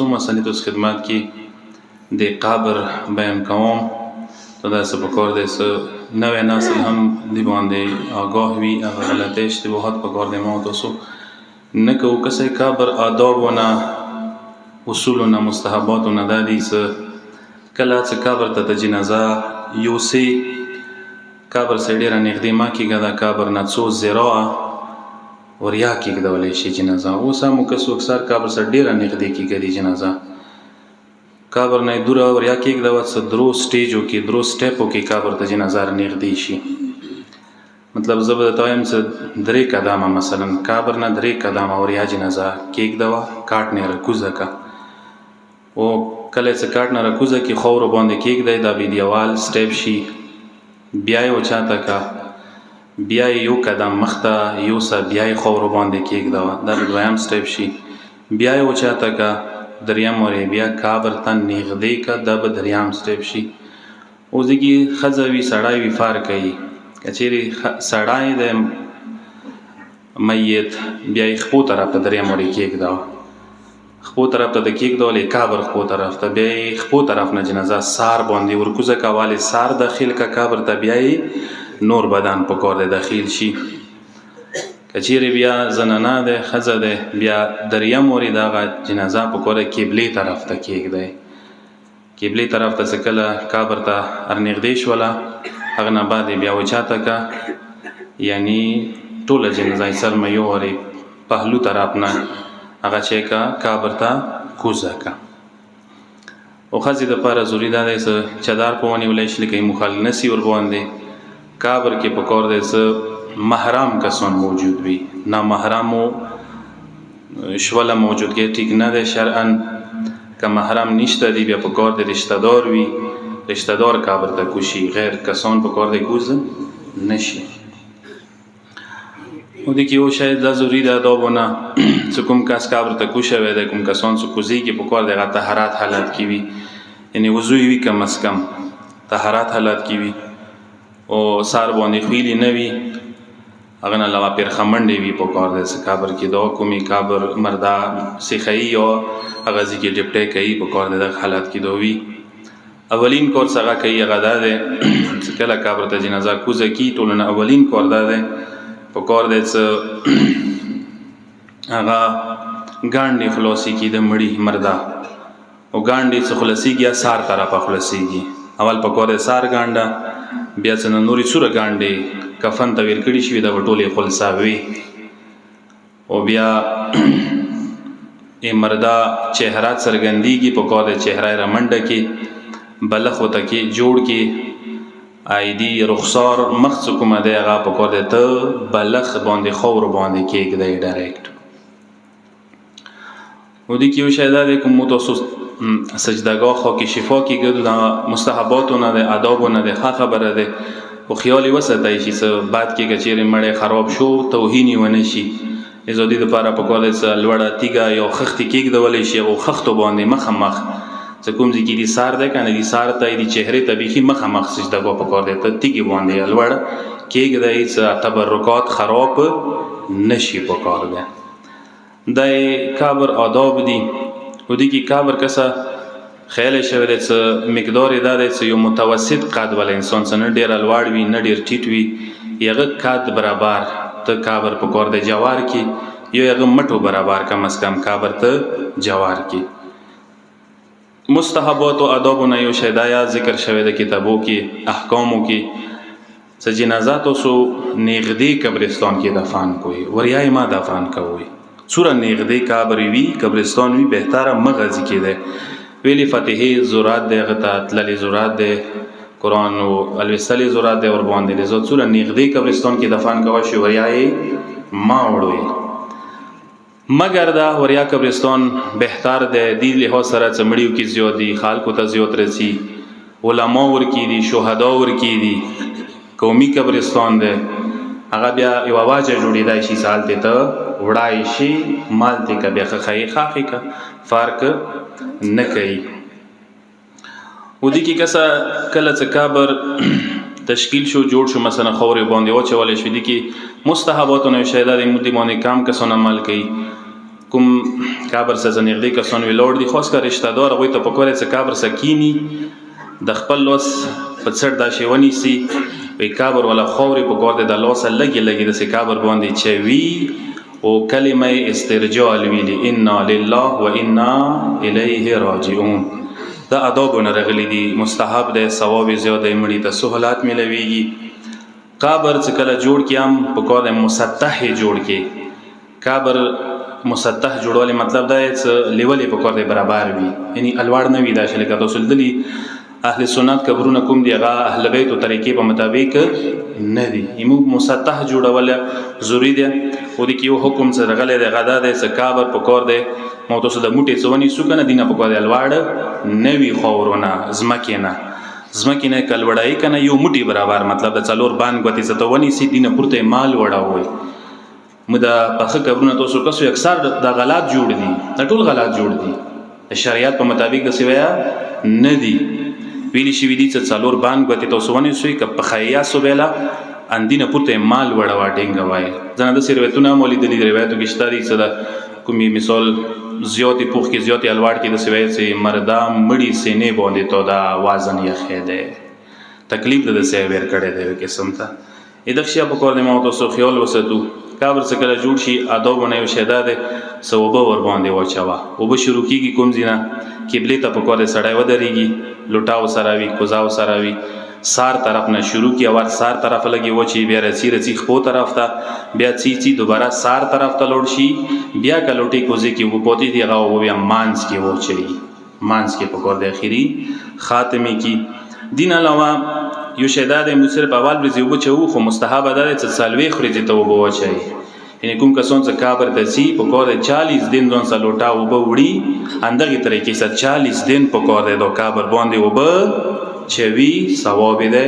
څو مسلې تاسو خدمت کې د قبر بیان کوم ته داسې پکار دی څه نوی نسل هم دې باندې آگاه وي هغه غلطۍ اشتباهات پکار دی ما تاسو نه کوو کسی قبر آدابونه اصولونه مستحباتونه دا دي څه کله چې قبر ته د جنازه یوسې قبر سره ډېره نږدې مه کېږه د قبر نه څو ذراعه وریا کېږدولی شي جنازه اوس هم که څوک سر قبر سره ډېره نږدې کېږدي جنازه قبر نه یې دوره وریا کېږدوه څه درو سټیجو کې درو سټیپو کې قبر ته جنازه نږدې شي مطلب زه به درته وایم څه 3 قدمه مثلا قبر نه 3 قدمه وریا جنازه کېږدوه کاټ نه یې راکوزه که او کله چې کاټ نه راکوزه کې خاورو باندې کېږدی دا به دیوال سټیپ شي بیا یې اوچاته که بیا یې یو قدم مخته یوسه بیا یې خاورو باندې کېږدوه دا به دویم سټیپ شي بیا یې اوچاته که دریم ورې بیا قبر ته نږدې که دا به دریم سټیپ شي اوس دې کې ښځه وي سړی وي فرق کوي که چیرې سړی د میت بیا یې خپو طرف ته دریم ورې کېږدوه خپو طرف ته د کېږدولې قبر خپو طرف ته بیا یې خپو طرف نه جنازه سار باندې ورکوزه که والې سار داخل که قبر ته بیا یې نور بدن پکار دی داخل شي که چیرې بیا زنانه دی ښځه دی بیا دریم ورې دغه جنازه پکار دی قبلې طرف ته کېږدی قبلې طرف ته چې کله قبر ته ورنږدې شوله هغه نه بعد یې بیا اوچاته که یعنی ټوله جنازه یې سر یو ورې پهلو طرف نه هغه چې که قبر ته کوزه که او ښځې دپاره ضروري دا دی څه چادر په ونیولی شي لکه یې مخال نسي ورباندې قبر کې پکار دی څه محرم کسان موجود وي نامحرمو شوله موجودګي ټیک نه دی شرعا که محرم نشته دی بیا پکار دی رشته دار وي رشته دار قبر ته کوشي غیر کسان پکار دی کوز نشي او دې کې یو شاید دا ضروري ده آدابونه چې کوم کس قبر ته کوشوی دی کوم کسان چې کوزېږي پکار دی هغه طهارت حالت کې وي یعنې وضو یې وي کم از کم طهارت حالت کې وي او سار باندې خویلې نه وي هغه نه علاوه پیرخمنډې وي پکار دی چې قبر کې دعا کومي قبر مرده سیخوي یا هغه ځای کې ډپټۍ کوي پکار دی دغه حالت کې دا وي اولین کار چې هغه کوي هغه دا دی چې کله قبر ته جنازه کوزه کي ټولو نه اولین کار دا دی پکار دی چې هغه ګانډې خلاصې کي د مړي مرده او ګانډې چې خلاصېږي سار طرفه خلاصېږي اول پکار دی سار ګانډه بیا څه نورې څوره ګانډې کفن ته ویل کړي شوي دا به ټولې خلصاوي او بیا یې مرده چهره څرګندېږي پکار دی چهره یې رامنډه کړي بلخ ورته کې جوړ کې آیدي رخسار مخ څه کومه دی هغه پکار دی ته بلخ باندې خاورو باندې کېږدی ډایرکټ او دې کې یو شی دا دی کوم تاسو سجدهګاه خاک شفا کې ګرځو دا مستحباتونه دی آدابونه دی ښه خبره دی خو خیال یې وساتئ چې څه بعد کې که چیرې مړی خراب شو توهین یې ونه شي د دې دپاره پکار دی څه لوړه تیږه یا خښتې کېږدولی شي هغو خښتو باندې مخامخ څه کوم ځای کې دي سار دی که نه دي سار ته د چهرې ته بیخي مخامخ سجدهګاه پکار دی ته تیږې باندې لوړ کېږدئ څه تبرکات خراب نه شي پکار دی دا قبر آداب دي او دې کې قبر کسه خیال شوی دی څه مقدار یې دا دی چې یو متوسط قد والا انسان څه نه ډېره لوړ وي نه ډېر ټیټ وي هغه قد برابر ته قبر پکار دی جوار کې یا هغه مټو برابر کم از کم قبر ته جوار کې مستحبات و آدابونه یو شی دا یا ذکر شوی د کتابو کې احکامو کې چې جنازه تاسو نږدې قبرستان کې دفن کوئ وریا یې ما دفن کوئ څومره نږدې قبر وي قبرستان وي بهتره مه غځي کېدی ویلې فاتحې ضرورت دی هغه ته تللې ضرورت دی قرآن و الوستلې ضرورت دی ورباندې لذا څومره نږدې قبرستان کې دفن کوی شي وریا یې ما وړوئ مگر دا وریا قبرستان بهتر دی دې لحاظ سره چې مړیو کې زیات دي خلکو ته زیات رسي علما ورکې دي شهدا ورکې دي قومي قبرستان دی هغه بیا یوه واجه جوړېدای شي چې هلتې ته وړای شي مالتې که بیا ښخی خاښې که فرق نه کوي و دې کې کسه کله چې قبر تشکیل شو جوړ شو مثلا خاورې باندې واچولی شو دې کې مستحباتونه یو شی دا دی مودې باندې کم کسان عمل کوي کوم قبر سره نږدې کسان ولاړ دي، خاص کر رشتہ دار هغوی ته پکار دی چې قبر سره کینی د خپل لاس په څټ دا شی ونیسي، وی قبر والا خاورې پکار دی د لاسه لږې لږې داسې قبر باندې چوي او کلمه استرجال ویلي انا لله و انا الیه راجعون. دا آدابونه راغلي دي، مستحب دی، ثواب زیات دی، مړي ته سهولات ملويږي. قبر چې کله جوړ کړي هم پکار دی مسطح جوړ کړي. قبر مسطح جوړول مطلب دا چې لیولې پکار دی برابر وي، یعنی الوړ نه وي. دا چې لکه تاسو لیدلي اهل سنت قبرونه کوم دی هغه اهل بیت او طریقې په مطابق نه دي، موږ مسطح جوړول ضروری دی. او د کیو حکم سره غلې د غدا د سکابر پکور دی مو تاسو د موټي څونی سو کنه دینه پکور دی الواړ نوی خورونه زمکینه کل وړای کنه یو موټي برابر، مطلب د څلور باندې غوتی ستونی سي دینه پورته مال وړاوي. مدا پخه قبرونه تاسو کسو اکثر د غلط جوړ دي، د ټول غلط جوړ دي، د شریعت په مطابق د سویا نه دي. ویلی شي ویلی چې څلور باندې غوتی تاسو ونی سوی ک په خیا سو بیلا اندینه پورته مال وړوا ډینګ وای. ځنه د سرویتونه مولیدلی روایتو کې شتاري چې د کومي مثال زیاتی پوخ کې زیاتی الواړ کې د سوي چې مردا مړی سینې باندې تو دا وزن یې خېده تکلیف د سې ور کړه دی قسم ته ادښیا په کور د مو تاسو خیال وساتو. قبر څخه کله جوړ شي آدابونه یو شیدا ده ثواب ور باندې واچوا او به شروع کیږي کوم زینا قبله ته په کور سړای ودرېږي لوټاو سراوي کوزاو سراوي سار طرف نه شروع کی اور سار طرف لګي و چې بیا رسی خپو طرف ته بیا چی دوباره سار طرف ته لوړ شي بیا کلوټي کوزي کې و پوتي دی غو بیا مانس کې و چي مانس کې په کور د اخیری خاتمه کې دین علاوه یو شیدا د مصر په اول ورځ یو بچو خو مستحب ده چې سالوي خوري ته و بو چي یعنی کوم کسون چې قبر ته سی په کور 40 دن دون سالوټا و بو وړي اندغه طریقې سره 40 دن په کور د قبر باندې و بو چوي ثواب ده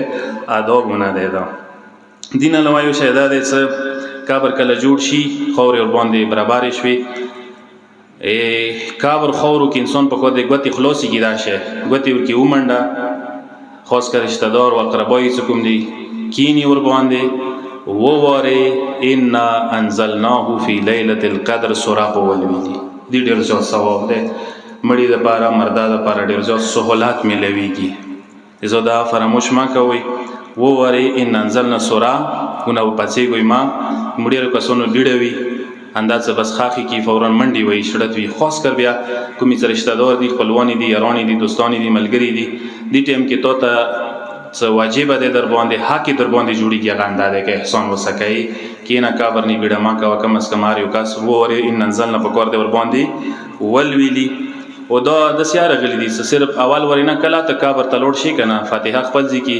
آدابونه ده. دا دین علاوه یو شیدا ده چې قبر کله جوړ شي خور ور باندې برابر شي قبر خورو کې انسان په خود غوتی خلاصي کی راشه غوتی ور کې ومنډه خاص کر رشتہ دار او اقربای څوک دي کینی ور باندې و واره ان انزلناه فی ليله القدر سورہ ولوی دي ډیر ځو ثواب ده مړی د پاره مردا د پاره ډیر ځو سہولات ملويږي. زه دا فراموش ما کوي و واره ان انزلنا سورہ کونه پڅې ګوي ما مړي کسونو ډیډوي انداز بس خاخي کی فورا منډي وي شړت وي خاص کر بیا کومي رشتہ دار دي خپلوانی دي یارانی دي دوستانی دي ملګری دي دي ټیم کې تو ته څه واجب ده در باندې حق در باندې جوړيږي غاندا ده کې احسان وسکای کینا کابر نی ګډه ما کا کم اس کمار یو کاس و ور ان انزلنا پکور ده ور باندې ول ویلی او دا د سیاره غلی دي صرف اول ورینه کلا ته کابر تلوړ شي کنه فاتحه خپل ځکی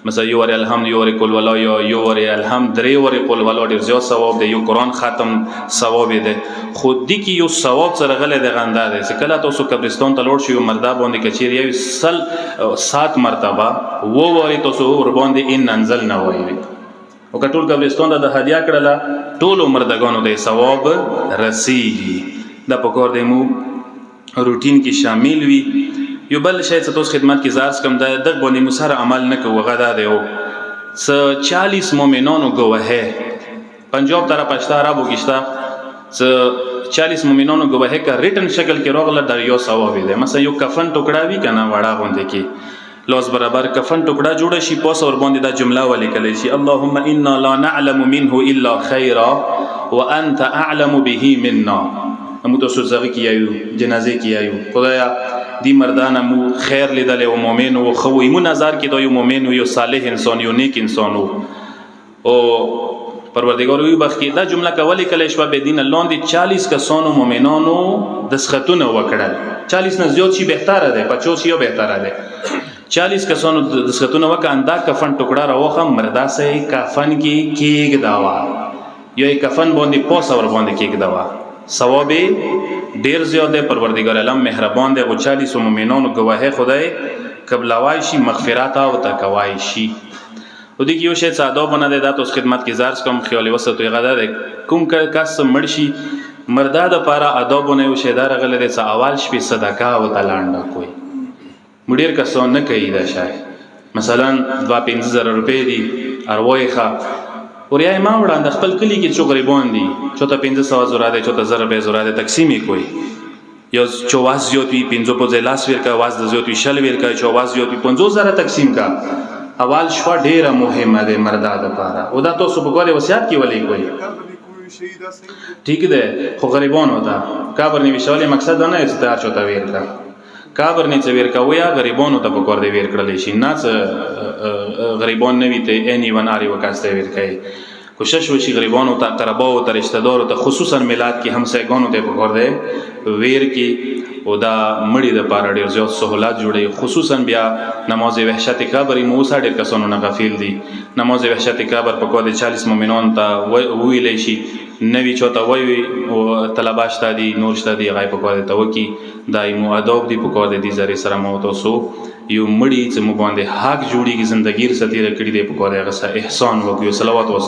مثلا یو ور الحمد یو ور کول ولا یو ور الحمد درې ور کول ولا ډیر زیات ثواب دی یو قران ختم ثواب دی خود دی کی یو ثواب سره غل دی غندا دی کله تاسو قبرستان ته لوړ شي یو مردا باندې کچیر یو سل 7 مرتبه و ور تاسو ور باندې ان انزل نه وایي او کټول قبرستان د هدیه کړه ټول مردگانو دی ثواب رسیږي د پکور دی مو روټین کې شامل وي. یو بل شاید تاسو خدمت کې زارس کم د دغه باندې مسره عمل نه کوو غدا دی او 40 مؤمنانو گواهه پنجاب طرف پښتا عربو کېشتا 40 مؤمنانو گواهه کا ریټن شکل کې راغله در یو ثواب دی. مثلا یو کفن ټوکړه وی کنه وړا غونډه کې لاس برابر کفن ټوکړه جوړ شي پوس اور باندې دا جمله ولیکل شي اللهم انا لا نعلم منه الا خيرا وانت اعلم به منا. مو تاسو زغی کیایو جنازه کیایو خدایا دی مردانه مو خیر لیدل او مؤمن او خو ایمو نظر کې دا یو مؤمن او یو صالح انسان یو نیک انسان او پروردگار وی بخ کې دا جمله کولی کله شپه به دین الله دی 40 کسانو مؤمنانو دسختونه وکړل 40 نه زیات شي بهتره ده 50 یو بهتره ده 40 کسانو دسختونه وکاندا کفن ټوکړه راوخه مردا سه کفن کې کېګ داوا یو کفن باندې پوس اور باندې کېګ داوا ثواب ډیر زیاده پروردگار عالم مهربان دی او 40 مؤمنانو گواهه خدای قبل وایشي مغفرت او تکوای شي او دغه یو شی ساده بنه ده تاسو خدمت کې زارس کوم خیال وسته غدا ده کوم کس مرشي مردا د پاره ادبونه یو شی دار غل ده اول شپې صدقه او تلانډه کوي مډیر کسو نه کوي دا شای مثلا 2-5000 روپے دي اروایخه وریا ما وړاندې خپل کلی کې څو غریبان دي چوته 500 زره ده چوته 1000 زره ده تقسیم کوي یا چواز زیات وي 500 په ځای لاس ورکا واز د زیات وي شل ورکا چواز زیات وي 50 زره تقسیم کا اول شوا ډیره مهمه ده مردا د پاره او دا تاسو په کوله وصیت کې ولې کوي ٹھیک ده خو غریبان ہوتا کابر نیوشاله مقصد نه استعار چوتا ورکا کابر نه څویر کوي غریبانو ته په کور دی ور کړل شي نه غریبان نه وي ته اني وناري وکاسته ور کوي کوشش وشي غریبانو ته قرباو ته رشتہ دارو ته خصوصا میلاد کې همسایګانو ته په کور دی ویر کې او دا مړی د پاره ډیر زیات سہولت جوړي خصوصا بیا نماز وحشت قبر موسی ډیر کسانو نه غفیل دي نماز وحشت قبر په کور دی 40 مؤمنان ته ویل شي نوی چوتا وی او طلباش تا دی نور شتا دی غای په کور دی ته وکی دایمو ادب دی په کور دی زری سره مو تاسو یو مړی چې مو باندې حق جوړیږي زندګی سره تیر کړی دی په کور دی غسه احسان وکړو صلوات و